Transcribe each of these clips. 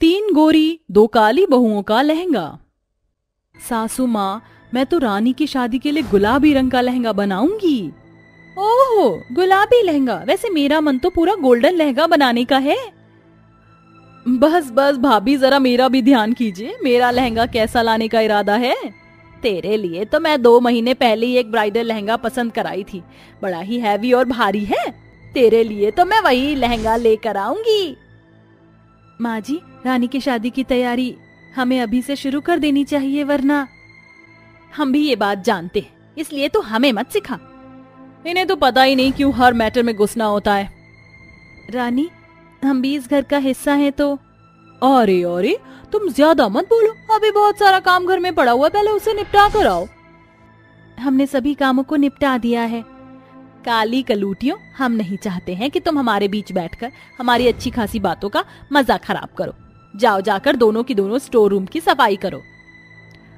3 गोरी 2 काली बहुओं का लहंगा। सासू माँ, मैं तो रानी की शादी के लिए गुलाबी रंग का लहंगा बनाऊंगी। ओहो, गुलाबी लहंगा? वैसे मेरा मन तो पूरा गोल्डन लहंगा बनाने का है। बस बस भाभी, जरा मेरा भी ध्यान कीजिए। मेरा लहंगा कैसा लाने का इरादा है? तेरे लिए तो मैं 2 महीने पहले ही एक ब्राइडल लहंगा पसंद कराई थी। बड़ा ही हैवी और भारी है। तेरे लिए तो मैं वही लहंगा लेकर आऊंगी। माँ जी, रानी की शादी की तैयारी हमें अभी से शुरू कर देनी चाहिए, वरना। हम भी ये बात जानते हैं, इसलिए तो हमें मत सिखा। इन्हें तो पता ही नहीं क्यों हर मैटर में घुसना होता है। रानी, हम भी इस घर का हिस्सा हैं तो। अरे अरे, तुम ज्यादा मत बोलो। अभी बहुत सारा काम घर में पड़ा हुआ, पहले उसे निपटा कर आओ। हमने सभी कामों को निपटा दिया है। काली कलूटियों, हम नहीं चाहते हैं कि तुम हमारे बीच बैठकर हमारी अच्छी खासी बातों का मजा खराब करो। जाओ, जाकर दोनों की दोनों स्टोर रूम की सफाई करो।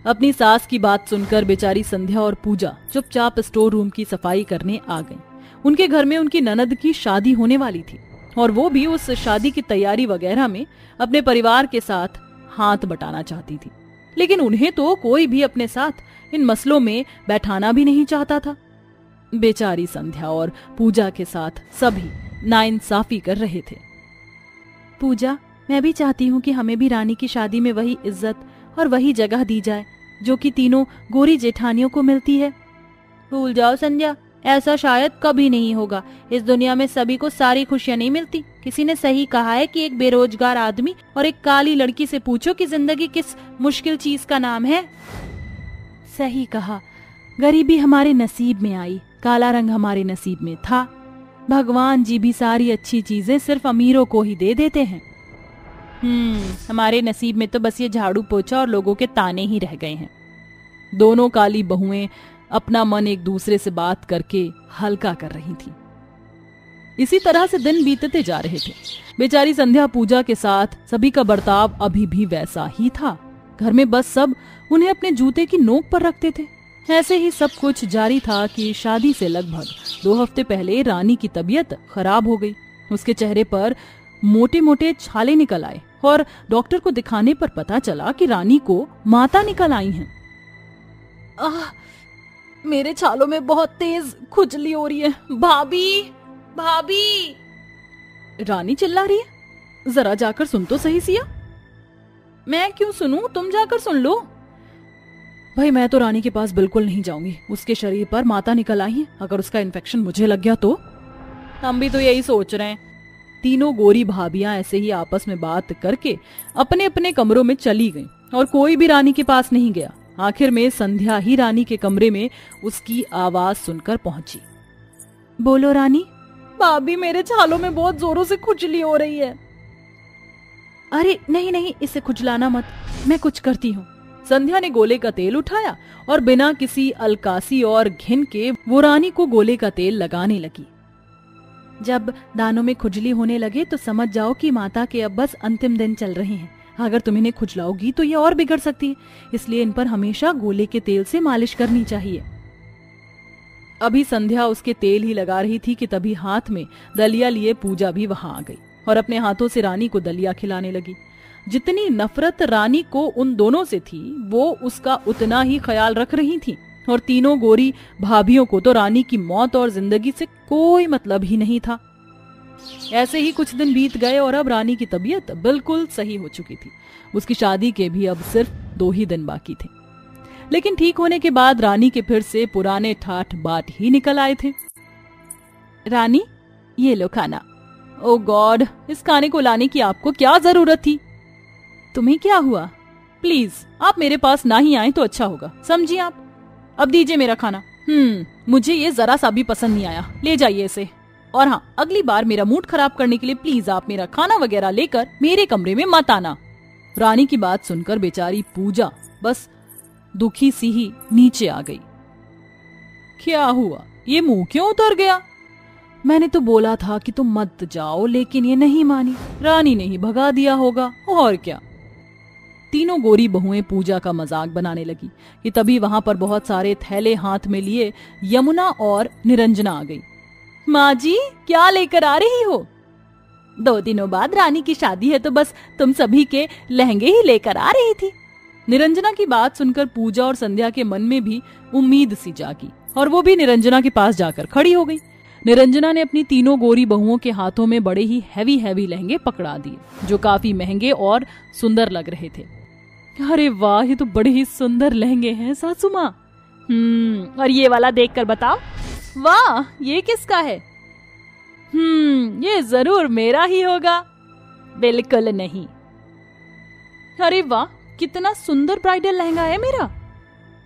अपनी सास की बात सुनकर बेचारी संध्या और पूजा चुपचाप स्टोर रूम की सफाई करने आ गईं। उनके घर में उनकी ननद की शादी होने वाली थी और वो भी उस शादी की तैयारी वगैरह में अपने परिवार के साथ हाथ बटाना चाहती थी। लेकिन उन्हें तो कोई भी अपने साथ इन मसलों में बैठाना भी नहीं चाहता था। बेचारी संध्या और पूजा के साथ सभी नाइंसाफी कर रहे थे। पूजा, मैं भी चाहती हूँ कि हमें भी रानी की शादी में वही इज्जत और वही जगह दी जाए जो कि तीनों गोरी जेठानियों को मिलती है। भूल जाओ संध्या, ऐसा शायद कभी नहीं होगा। इस दुनिया में सभी को सारी खुशियां नहीं मिलती। किसी ने सही कहा है कि एक बेरोजगार आदमी और एक काली लड़की से पूछो कि जिंदगी किस मुश्किल चीज का नाम है। सही कहा, गरीबी हमारे नसीब में आई, काला रंग हमारे नसीब में था। भगवान जी भी सारी अच्छी चीजें सिर्फ अमीरों को ही दे देते हैं। हमारे नसीब में तो बस ये झाड़ू पोछा और लोगों के ताने ही रह गए हैं। दोनों काली बहुएं अपना मन एक दूसरे से बात करके हल्का कर रही थी। इसी तरह से दिन बीतते जा रहे थे। बेचारी संध्या पूजा के साथ सभी का बर्ताव अभी भी वैसा ही था। घर में बस सब उन्हें अपने जूते की नोक पर रखते थे। ऐसे ही सब कुछ जारी था कि शादी से लगभग 2 हफ्ते पहले रानी की तबीयत खराब हो गई। उसके चेहरे पर मोटे मोटे छाले निकल आए और डॉक्टर को दिखाने पर पता चला कि रानी को माता निकल आई हैं। मेरे छालों में बहुत तेज खुजली हो रही है। भाभी, भाभी, रानी चिल्ला रही है। जरा जाकर सुन तो सही सिया। मैं क्यों सुनूं, तुम जाकर सुन लो। भाई, मैं तो रानी के पास बिल्कुल नहीं जाऊंगी। उसके शरीर पर माता निकल आई है। अगर उसका इन्फेक्शन मुझे लग गया तो। हम भी तो यही सोच रहे हैं। तीनों गोरी भाभियां ऐसे ही आपस में बात करके अपने अपने कमरों में चली गईं और कोई भी रानी के पास नहीं गया। आखिर में संध्या ही रानी के कमरे में उसकी आवाज सुनकर पहुंची। बोलो रानी। भाभी, मेरे छालों में बहुत जोरों से खुजली हो रही है। अरे नहीं नहीं, इसे खुजलाना मत, मैं कुछ करती हूँ। संध्या ने गोले का तेल उठाया और बिना किसी अलकासी और घिन के वो रानी को गोले का तेल लगाने लगी। जब दानों में खुजली होने लगे तो समझ जाओ कि माता के अब बस अंतिम दिन चल रहे हैं। अगर तुम इन्हें खुजलाओगी तो ये और बिगड़ सकती है, इसलिए इन पर हमेशा गोले के तेल से मालिश करनी चाहिए। अभी संध्या उसके तेल ही लगा रही थी कि तभी हाथ में दलिया लिए पूजा भी वहां आ गई और अपने हाथों से रानी को दलिया खिलाने लगी। जितनी नफरत रानी को उन दोनों से थी, वो उसका उतना ही ख्याल रख रही थी। और तीनों गोरी भाभियों को तो रानी की मौत और जिंदगी से कोई मतलब ही नहीं था। ऐसे ही कुछ दिन बीत गए और अब रानी की तबीयत बिल्कुल सही हो चुकी थी। उसकी शादी के भी अब सिर्फ 2 ही दिन बाकी थे। लेकिन ठीक होने के बाद रानी के फिर से पुराने ठाठ बाट ही निकल आए थे। रानी, ये लो खाना। ओ गॉड, इस खाने को लाने की आपको क्या जरूरत थी? तुम्हें क्या हुआ? प्लीज आप मेरे पास ना ही आए तो अच्छा होगा, समझी आप? अब दीजिए मेरा खाना। मुझे ये जरा सा भी पसंद नहीं आया। ले जाइए इसे। और हाँ, अगली बार मेरा मूड खराब करने के लिए प्लीज आप मेरा खाना वगैरह लेकर मेरे कमरे में मत आना। रानी की बात सुनकर बेचारी पूजा बस दुखी सी ही नीचे आ गई। क्या हुआ? ये मुंह क्यों उतर गया? मैंने तो बोला था कि तुम मत जाओ, लेकिन ये नहीं मानी। रानी ने ही भगा दिया होगा, और क्या। तीनों गोरी बहुएं पूजा का मजाक बनाने लगी कि तभी वहां पर बहुत सारे थैले हाथ में लिए यमुना और निरंजना आ गई। माँ जी, क्या लेकर आ रही हो? 2 दिनों बाद रानी की शादी है तो बस तुम सभी के लहंगे ही लेकर आ रही थी। निरंजना की बात सुनकर पूजा और संध्या के मन में भी उम्मीद सी जागी और वो भी निरंजना के पास जाकर खड़ी हो गई। निरंजना ने अपनी तीनों गोरी बहुओं के हाथों में बड़े ही हैवी लहंगे पकड़ा दिए जो काफी महंगे और सुंदर लग रहे थे। अरे वाह, ये तो बड़े ही सुंदर लहंगे हैं सासू माँ। और ये वाला देखकर बताओ। वाह, ये किसका है? ये जरूर मेरा ही होगा। बिल्कुल नहीं। अरे वाह, कितना सुंदर ब्राइडल लहंगा है मेरा।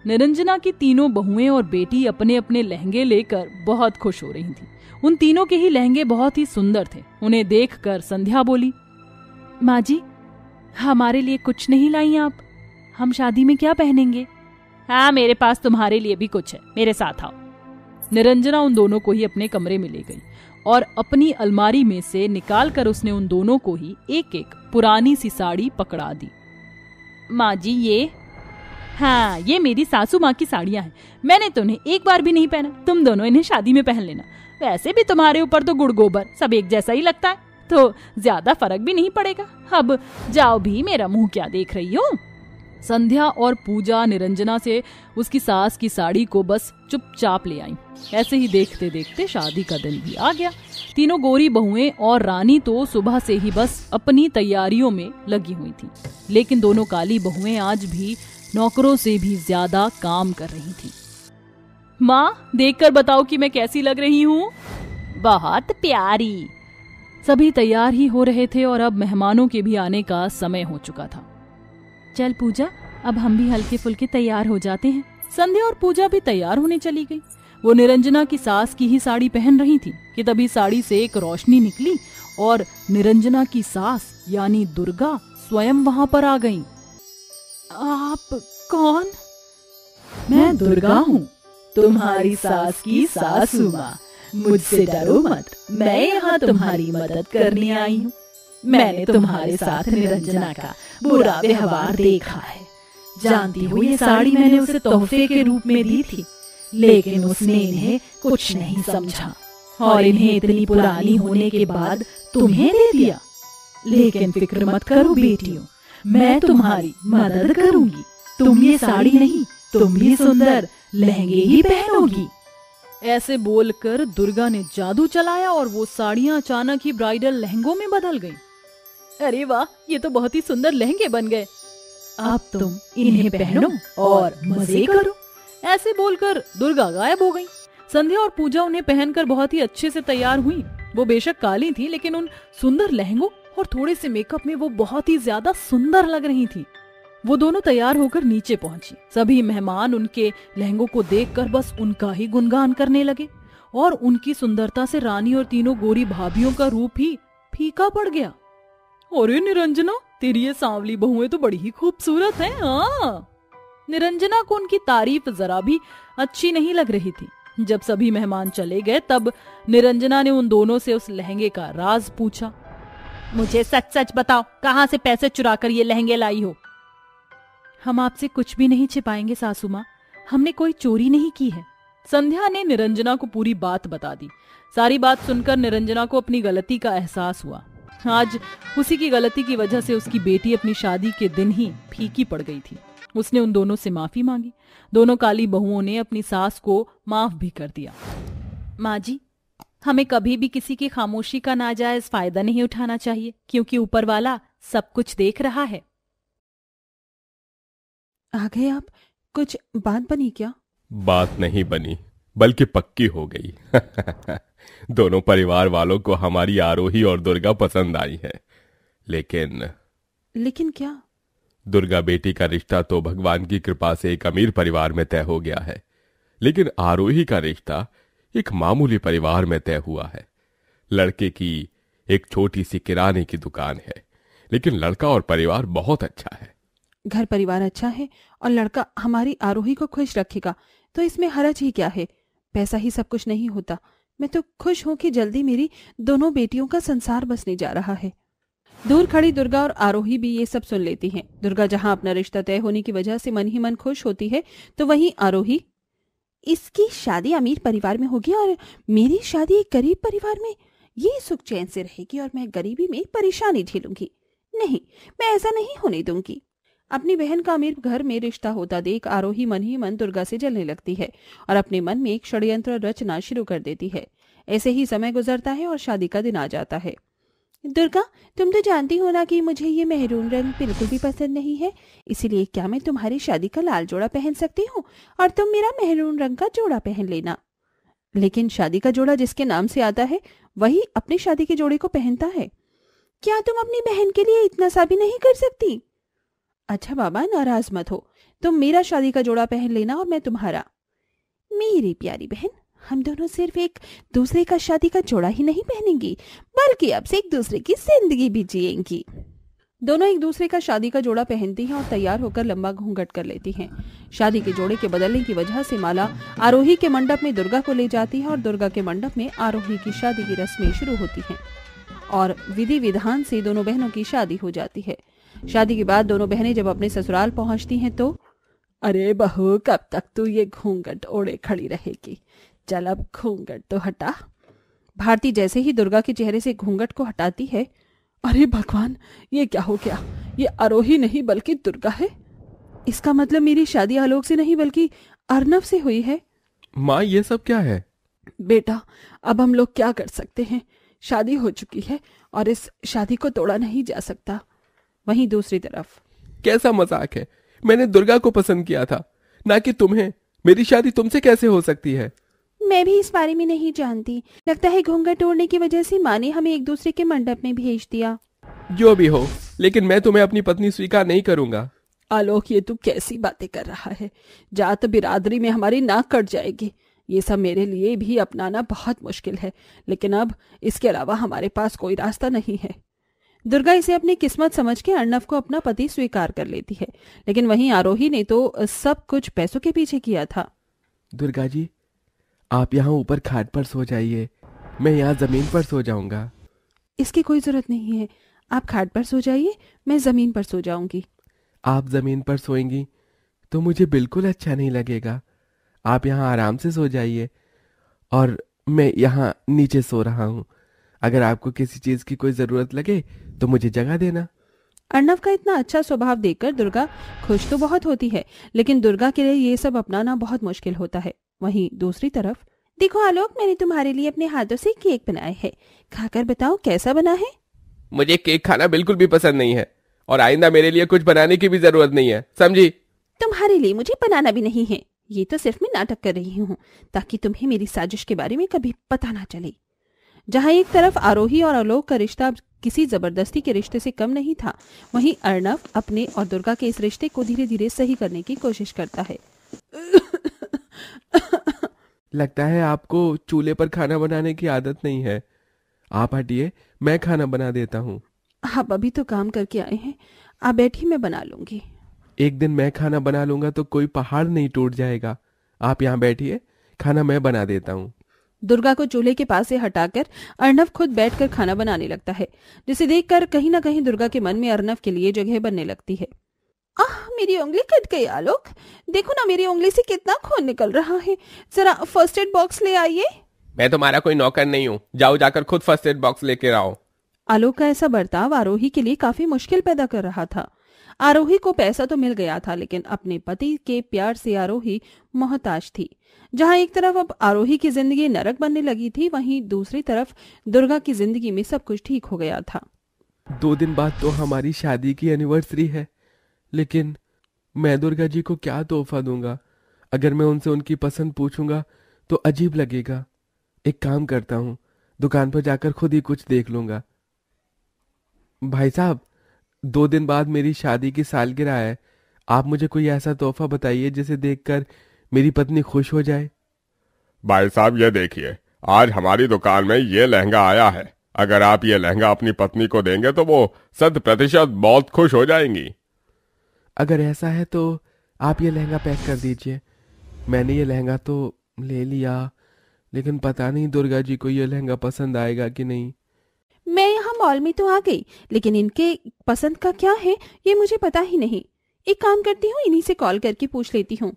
निरंजना की तीनों बहुएं और बेटी अपने अपने लहंगे लेकर बहुत खुश हो रही थी। उन तीनों के ही लहंगे बहुत ही सुंदर थे। उन्हें देखकर संध्या बोली, माँ जी, हमारे लिए कुछ नहीं लाई आप? हम शादी में क्या पहनेंगे? हाँ, मेरे पास तुम्हारे लिए भी कुछ है, मेरे साथ आओ। निरंजना उन दोनों को ही अपने कमरे में ले गई और अपनी अलमारी में से निकालकर उसने उन दोनों को ही एक एक पुरानी सी साड़ी पकड़ा दी। माँ जी, ये हाँ, ये मेरी सासू माँ की साड़ियाँ हैं। मैंने तो उन्हें एक बार भी नहीं पहना। तुम दोनों इन्हें शादी में पहन लेना। वैसे भी तुम्हारे ऊपर तो गुड़ गोबर सब एक जैसा ही लगता है, तो ज्यादा फर्क भी नहीं पड़ेगा। अब जाओ भी, मेरा मुंह क्या देख रही हो? संध्या और पूजा निरंजना से उसकी सास की साड़ी को बस चुपचाप ले आई। ऐसे ही देखते देखते शादी का दिन भी आ गया। तीनों गोरी बहुएं और रानी तो सुबह से ही बस अपनी तैयारियों में लगी हुई थी, लेकिन दोनों काली बहुएं आज भी नौकरों से भी ज्यादा काम कर रही थी। माँ, देखकर बताओ कि मैं कैसी लग रही हूँ? बहुत प्यारी। सभी तैयार ही हो रहे थे और अब मेहमानों के भी आने का समय हो चुका था। चल पूजा, अब हम भी हल्के फुल्के तैयार हो जाते हैं। संध्या और पूजा भी तैयार होने चली गई। वो निरंजना की सास की ही साड़ी पहन रही थी कि तभी साड़ी से एक रोशनी निकली और निरंजना की सास यानी दुर्गा स्वयं वहां पर आ गईं। आप कौन? मैं दुर्गा हूँ, तुम्हारी सास की सासू माँ। मुझसे डरो मत, मैं यहाँ तुम्हारी मदद करने आई हूँ। मैंने तुम्हारे साथ निरंजना का बुरा व्यवहार देखा है। जानती हो, ये साड़ी मैंने उसे तोहफे के रूप में दी थी, लेकिन उसने इन्हें कुछ नहीं समझा और इन्हें इतनी पुरानी होने के बाद तुम्हें दे दिया। लेकिन फिक्र मत करो बेटियों, मैं तुम्हारी मदद करूंगी। तुम ये साड़ी नहीं, तुम भी सुंदर लहंगे ही पहनोगी। ऐसे बोलकर दुर्गा ने जादू चलाया और वो साड़ियां अचानक ही ब्राइडल लहंगों में बदल गईं। अरे वाह, ये तो बहुत ही सुंदर लहंगे बन गए। अब तुम इन्हें पहनो और मजे करो। ऐसे बोलकर दुर्गा गायब हो गई। संध्या और पूजा उन्हें पहनकर बहुत ही अच्छे से तैयार हुई। वो बेशक काली थी, लेकिन उन सुंदर लहंगों और थोड़े से मेकअप में वो बहुत ही ज्यादा सुंदर लग रही थी। वो दोनों तैयार होकर नीचे पहुंची। सभी मेहमान उनके लहंगों को देखकर बस उनका ही गुणगान करने लगे और उनकी सुंदरता से रानी और तीनों गोरी भाभियों का रूप ही फीका पड़ गया। अरे निरंजना, तेरी ये सांवली बहुएं तो बड़ी ही खूबसूरत हैं। हाँ, निरंजना को उनकी तारीफ जरा भी अच्छी नहीं लग रही थी। जब सभी मेहमान चले गए तब निरंजना ने उन दोनों से उस लहंगे का राज पूछा। मुझे सच सच बताओ, कहाँ से पैसे चुरा कर ये लहंगे लाई हो? हम आपसे कुछ भी नहीं छिपाएंगे सासू माँ, हमने कोई चोरी नहीं की है। संध्या ने निरंजना को पूरी बात बता दी। सारी बात सुनकर निरंजना को अपनी गलती का एहसास हुआ। आज उसी की गलती की वजह से उसकी बेटी अपनी शादी के दिन ही फीकी पड़ गई थी। उसने उन दोनों से माफी मांगी। दोनों काली बहुओं ने अपनी सास को माफ भी कर दिया। माँ जी, हमें कभी भी किसी की खामोशी का नाजायज फायदा नहीं उठाना चाहिए, क्योंकि ऊपर वाला सब कुछ देख रहा है। आ गए आप? कुछ बात बनी क्या? बात नहीं बनी, बल्कि पक्की हो गई। दोनों परिवार वालों को हमारी आरोही और दुर्गा पसंद आई है। लेकिन क्या? दुर्गा बेटी का रिश्ता तो भगवान की कृपा से एक अमीर परिवार में तय हो गया है, लेकिन आरोही का रिश्ता एक मामूली परिवार में तय हुआ है। लड़के की एक छोटी सी किराने की दुकान है, लेकिन लड़का और परिवार बहुत अच्छा है। घर परिवार अच्छा है और लड़का हमारी आरोही को खुश रखेगा, तो इसमें हरज ही क्या है? पैसा ही सब कुछ नहीं होता। मैं तो खुश हूं कि जल्दी मेरी दोनों बेटियों का संसार बसने जा रहा है। दूर खड़ी दुर्गा और आरोही भी ये सब सुन लेती हैं। दुर्गा जहां अपना रिश्ता तय होने की वजह से मन ही मन खुश होती है, तो वहीं आरोही, इसकी शादी अमीर परिवार में होगी और मेरी शादी एक गरीब परिवार में, ये सुख चैन से रहेगी और मैं गरीबी में परेशानी झेलूंगी। नहीं, मैं ऐसा नहीं होने दूंगी। अपनी बहन का अमीर घर में रिश्ता होता देख आरोही मन ही मन दुर्गा से जलने लगती है और अपने मन में एक षड्यंत्र रचना शुरू कर देती है। ऐसे ही समय गुजरता है और शादी का दिन आ जाता है। दुर्गा, तुम तो जानती हो ना कि मुझे ये मेहरून रंग बिल्कुल भी पसंद नहीं है, इसीलिए क्या मैं तुम्हारी शादी का लाल जोड़ा पहन सकती हूँ और तुम मेरा मेहरून रंग का जोड़ा पहन लेना। लेकिन शादी का जोड़ा जिसके नाम से आता है वही अपनी शादी के जोड़े को पहनता है। क्या तुम अपनी बहन के लिए इतना सा भी नहीं कर सकती? अच्छा बाबा, नाराज मत हो, तुम मेरा शादी का जोड़ा पहन लेना और मैं तुम्हारा। मेरी प्यारी बहन, हम दोनों सिर्फ एक दूसरे का शादी का जोड़ा ही नहीं पहनेंगी, बल्कि अब से एक दूसरे की जिंदगी भी जिएंगी। दोनों एक दूसरे का शादी का जोड़ा पहनती हैं और तैयार होकर लंबा घूंघट कर लेती हैं। शादी के जोड़े के बदलने की वजह से माला आरोही के मंडप में दुर्गा को ले जाती है और दुर्गा के मंडप में आरोही की शादी की रस्में शुरू होती हैं और विधि विधान से दोनों बहनों की शादी हो जाती है। शादी के बाद दोनों बहनें जब अपने ससुराल पहुंचती हैं तो, अरे बहू, कब तक तू ये घूंघट ओढ़े खड़ी रहेगी? चल अब घूंघट तो हटा। भारती जैसे ही दुर्गा के चेहरे से घूंघट को हटाती है, अरे भगवान, ये क्या हो गया? ये आरोही नहीं बल्कि दुर्गा है। इसका मतलब मेरी शादी आलोक से नहीं बल्कि अर्नव से हुई है। माँ, ये सब क्या है? बेटा, अब हम लोग क्या कर सकते हैं? शादी हो चुकी है और इस शादी को तोड़ा नहीं जा सकता। वहीं दूसरी तरफ, कैसा मजाक है? मैंने दुर्गा को पसंद किया था, ना कि तुम्हें। मेरी शादी तुमसे कैसे हो सकती है? मैं भी इस बारे में नहीं जानती। लगता है घूंघट ओढ़ने की वजह से माँ ने हमें एक दूसरे के मंडप में भेज दिया। जो भी हो, लेकिन मैं तुम्हें अपनी पत्नी स्वीकार नहीं करूंगा। आलोक, ये तू कैसी बातें कर रहा है? जात बिरादरी में हमारी नाक कट जाएगी। ये सब मेरे लिए भी अपनाना बहुत मुश्किल है, लेकिन अब इसके अलावा हमारे पास कोई रास्ता नहीं है। दुर्गा इसे अपनी किस्मत समझ के अर्नव को अपना पति स्वीकार कर लेती है, लेकिन वहीं आरोही ने तो सब कुछ पैसों के पीछे किया था। दुर्गा जी, आप यहाँ ऊपर खाट पर सो जाइए, मैं यहाँ जमीन पर सो जाऊंगा। इसकी कोई जरूरत नहीं है, आप खाट पर सो जाइए, मैं जमीन पर सो जाऊंगी। आप जमीन पर सोएंगी तो मुझे बिल्कुल अच्छा नहीं लगेगा। आप यहाँ आराम से सो जाइए और मैं यहाँ नीचे सो रहा हूँ। अगर आपको किसी चीज की कोई जरूरत लगे तो मुझे जगह देना। अर्नव का इतना अच्छा स्वभाव देखकर दुर्गा खुश तो बहुत होती है, लेकिन दुर्गा के लिए ये सब अपनाना बहुत मुश्किल होता है। वहीं दूसरी तरफ, देखो आलोक, मैंने तुम्हारे लिए अपने हाथों से केक बनाए है, खाकर बताओ कैसा बना है। मुझे केक खाना बिल्कुल भी पसंद नहीं है और आइंदा मेरे लिए कुछ बनाने की भी जरूरत नहीं है, समझी? तुम्हारे लिए मुझे बनाना भी नहीं है, ये तो सिर्फ मैं नाटक कर रही हूँ ताकि तुम्हें मेरी साजिश के बारे में कभी पता ना चले। जहाँ एक तरफ आरोही और आलोक का रिश्ता किसी जबरदस्ती के रिश्ते से कम नहीं था, वहीं अर्नव अपने और दुर्गा के इस रिश्ते को धीरे धीरे सही करने की कोशिश करता है। लगता है आपको चूल्हे पर खाना बनाने की आदत नहीं है। आप हटिए, मैं खाना बना देता हूँ। आप अभी तो काम करके आए हैं, आप बैठिए, मैं बना लूंगी। एक दिन मैं खाना बना लूंगा तो कोई पहाड़ नहीं टूट जाएगा। आप यहाँ बैठिए, खाना मैं बना देता हूँ। दुर्गा को चूल्हे के पास से हटाकर अर्नव खुद बैठकर खाना बनाने लगता है, जिसे देखकर कहीं ना कहीं दुर्गा के मन में अर्नव के लिए जगह बनने लगती है। आह, मेरी उंगली कट गई आलोक, देखो ना मेरी उंगली से कितना खून निकल रहा है, जरा फर्स्ट एड बॉक्स ले आइए। मैं तुम्हारा कोई नौकर नहीं हूँ, जाओ जाकर खुद फर्स्ट एड बॉक्स लेकर आओ। आलोक का ऐसा बर्ताव आरोही के लिए काफी मुश्किल पैदा कर रहा था। आरोही को पैसा तो मिल गया था, लेकिन अपने पति के प्यार से आरोही मोहताज थी। जहां एक तरफ अब आरोही की जिंदगी नरक बनने लगी थी, वहीं दूसरी तरफ दुर्गा की जिंदगी में सब कुछ ठीक हो गया था। 2 दिन बाद तो हमारी शादी की एनिवर्सरी है, लेकिन मैं दुर्गा जी को क्या तोहफा दूंगा? अगर मैं उनसे उनकी पसंद पूछूंगा तो अजीब लगेगा। एक काम करता हूँ, दुकान पर जाकर खुद ही कुछ देख लूंगा। भाई साहब, 2 दिन बाद मेरी शादी की सालगिरह है, आप मुझे कोई ऐसा तोहफा बताइए जिसे देखकर मेरी पत्नी खुश हो जाए। भाई साहब, ये देखिए, आज हमारी दुकान में ये लहंगा आया है। अगर आप ये लहंगा अपनी पत्नी को देंगे तो वो 100% बहुत खुश हो जाएंगी। अगर ऐसा है तो आप ये लहंगा पैक कर दीजिए। मैंने ये लहंगा तो ले लिया, लेकिन पता नहीं दुर्गा जी को ये लहंगा पसंद आएगा कि नहीं। मैं यहाँ मॉल में तो आ गई, लेकिन इनके पसंद का क्या है ये मुझे पता ही नहीं। एक काम करती हूँ, इन्हीं से कॉल करके पूछ लेती हूँ।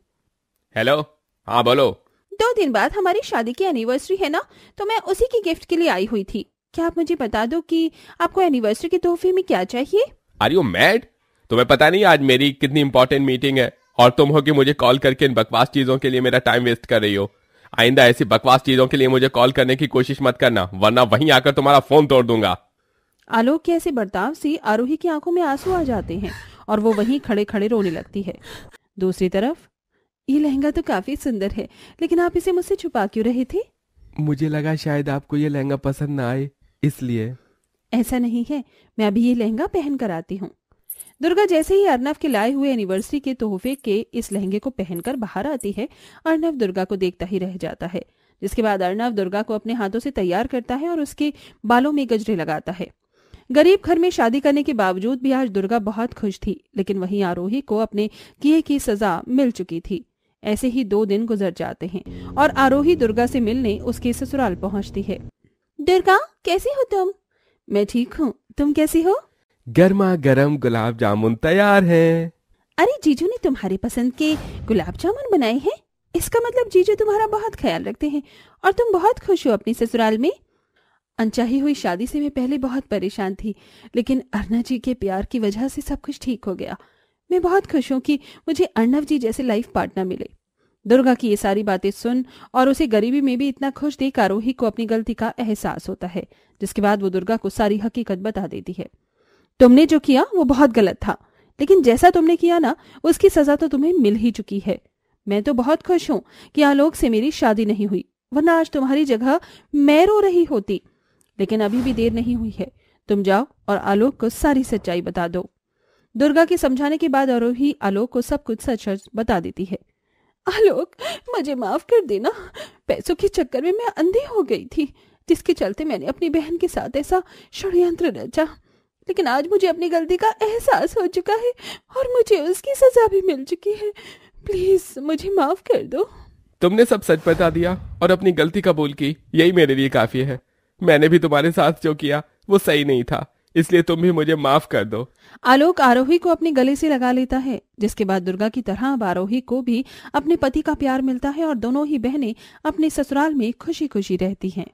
हेलो, हाँ बोलो। 2 दिन बाद हमारी शादी की एनिवर्सरी है ना, तो मैं उसी की गिफ्ट के लिए आई हुई थी। क्या आप मुझे बता दो कि आपको एनिवर्सरी के तोहफे में क्या चाहिए? Are you mad? तुम्हें पता नहीं आज मेरी कितनी इंपॉर्टेंट मीटिंग है और तुम हो कि मुझे कॉल करके इन बकवास चीजों के लिए मेरा टाइम वेस्ट कर रही हो। आइंदा ऐसी बकवास चीजों के लिए मुझे कॉल करने की कोशिश मत करना, वरना वहीं आकर तुम्हारा फोन तोड़ दूंगा। आलोक के ऐसे बर्ताव से आरोही की आंखों में आंसू आ जाते हैं और वो वहीं खड़े खड़े रोने लगती है। दूसरी तरफ, ये लहंगा तो काफी सुंदर है, लेकिन आप इसे मुझसे छुपा क्यों रहे थे? मुझे लगा शायद आपको ये लहंगा पसंद ना आए, इसलिए। ऐसा नहीं है, मैं अभी ये लहंगा पहन कर आती हूँ। दुर्गा जैसे ही अर्नव के लाए हुए एनिवर्सरी के तोहफे के इस लहंगे को पहनकर बाहर आती है, अर्नव दुर्गा को देखता ही रह जाता है। जिसके बाद अर्नव दुर्गा को अपने हाथों से तैयार करता है और उसके बालों में गजरे लगाता है। गरीब घर में शादी करने के बावजूद भी आज दुर्गा बहुत खुश थी, लेकिन वहीं आरोही को अपने किए की सजा मिल चुकी थी। ऐसे ही 2 दिन गुजर जाते हैं और आरोही दुर्गा से मिलने उसके ससुराल पहुंचती है। दुर्गा, कैसी हो तुम? मैं ठीक हूँ, तुम कैसी हो? गर्मा गर्म गुलाब जामुन तैयार है। अरे जीजू ने तुम्हारी पसंद के गुलाब जामुन बनाए हैं? इसका मतलब जीजू तुम्हारा बहुत ख्याल रखते हैं और तुम बहुत खुश हो अपनी ससुराल में। अनचाही हुई शादी से मैं पहले बहुत परेशान थी, लेकिन अर्नव जी के प्यार की वजह से सब कुछ ठीक हो गया। मैं बहुत खुश हूँ कि मुझे अर्नव जी जैसे लाइफ पार्टनर मिले। दुर्गा की ये सारी बातें सुन और उसे गरीबी में भी इतना खुश देख आरोही को अपनी गलती का एहसास होता है। जिसके बाद वो दुर्गा को सारी हकीकत बता देती है। तुमने जो किया वो बहुत गलत था, लेकिन जैसा तुमने किया ना, उसकी सजा तो तुम्हें मिल ही चुकी है। मैं तो बहुत खुश हूँ कि आलोक से मेरी शादी नहीं हुई, वरना आज तुम्हारी जगह मैं रो रही होती। लेकिन अभी भी देर नहीं हुई है, तुम जाओ और आलोक को सारी सच्चाई बता दो। दुर्गा के समझाने के बाद आरोही आलोक को सब कुछ सच सच बता देती है। आलोक, मुझे माफ कर देना, पैसों के चक्कर में मैं अंधी हो गई थी, जिसके चलते मैंने अपनी बहन के साथ ऐसा षड्यंत्र रचा। लेकिन आज मुझे अपनी गलती का एहसास हो चुका है और मुझे उसकी सजा भी मिल चुकी है। प्लीज मुझे माफ कर दो। तुमने सब सच बता दिया और अपनी गलती कबूल की, यही मेरे लिए काफी है। मैंने भी तुम्हारे साथ जो किया वो सही नहीं था, इसलिए तुम भी मुझे माफ कर दो। आलोक आरोही को अपने गले से लगा लेता है। जिसके बाद दुर्गा की तरह अब आरोही को भी अपने पति का प्यार मिलता है और दोनों ही बहनें अपने ससुराल में खुशी खुशी रहती हैं।